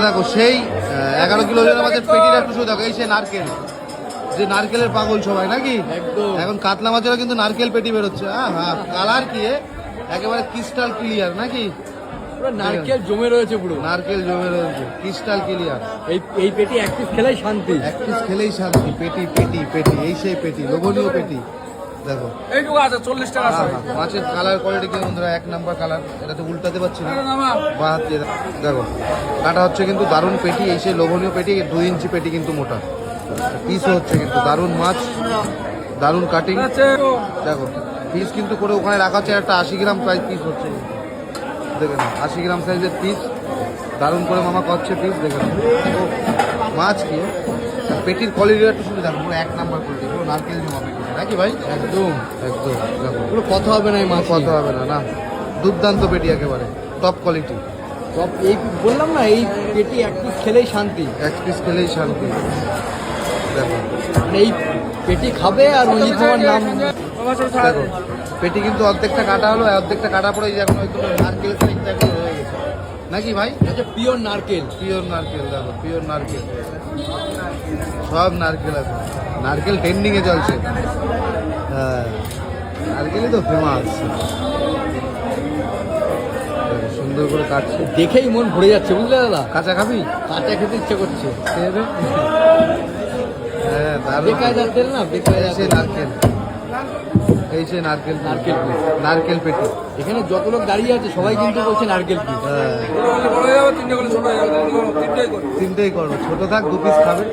দেখো সেই 11 কিলো ওজনের মাছের পেটিটা একটু শুধু দেখো, এই সে নারকেল, যে নারকেলের পাগল সবাই নাকি এখন কাতলা মাছেরও কিন্তু নারকেল পেটি বেরোচ্ছে। হ্যাঁ, কালার কি একেবারে ক্রিস্টাল ক্লিয়ার নাকি, নারকেল জমে রয়েছে, পুরো নারকেল জমে রয়েছে, ক্রিস্টাল ক্লিয়ার। এই পেটি এক পিস খেলেই শান্তি, এক পিস খেলেই শান্তি। পেটি পেটি পেটি, এই সেই পেটি, লোভনীয় পেটি দেখো। এইটুকু আছে 40 টাকা। মাছের কালার কোয়ালিটি কিন্তু বন্ধুরা 1 নাম্বার কালার, এটা তো উল্টাতে পারছি না, বাঁ হাত দিয়ে দেখো কাটা হচ্ছে কিন্তু দারুণ পেটি, এই সেই লোভনীয় পেটি, 2 ইঞ্চি পেটি কিন্তু মোটা, পিসও হচ্ছে কিন্তু দারুণ মাছ, দারুণ কাটিং দেখো। পিস কিন্তু করে ওখানে রাখা হচ্ছে, একটা 80 গ্রাম প্রাইস পিস হচ্ছে, দেখেন 80 গ্রাম সাইজের পিস, দারুণ করে মামা করছে পিস দেখেন। মাছ কি পেটির কোয়ালিটিটা একটু শুনে দেখো, পুরো 1 নাম্বার কোয়ালিটি, পুরো নারকেল জমা পেটি নাকি ভাই, একদম একদম দেখো, পুরো কথা হবে না, এই মাছ কথা হবে না, না দুর্দান্ত পেটি, একেবারে টপ কোয়ালিটি। এই বললাম না, এই পেটি এক পিস খেলেই শান্তি, এক পিস খেলেই শান্তি দেখো। এই পেটি খাবে আর ওই তোমার নাম দেখো। পেটি কিন্তু অর্ধেকটা কাটা হলো, অর্ধেকটা কাটা পড়ে এখন নারকেল হয়ে গেছে নাকি ভাই, এটা পিওর নারকেল, পিওর নারকেল দেখো, পিওর নারকেল, সব নারকেল আছে, নারকেল ট্রেন্ডিং এ চলছে। হ্যাঁ, নারকেলই তো ফেমাস। সুন্দর করে কাটছে, দেখেই মন ভরে যাচ্ছে বুঝলে দাদা। কাঁচা খাবি, কাঁচা খেতে ইচ্ছে করছে। হ্যাঁ, বেকায়দার তেল না, বেকায়দার তেল। নারকেল, এই যে নারকেল, নারকেল নারকেল পেটি। এখানে যত লোক দাঁড়িয়ে আছে সবাই কিন্তু বলছে নারকেল পিস। হ্যাঁ, 3টেই করো, ছোট থাক 2 পিস খাবে।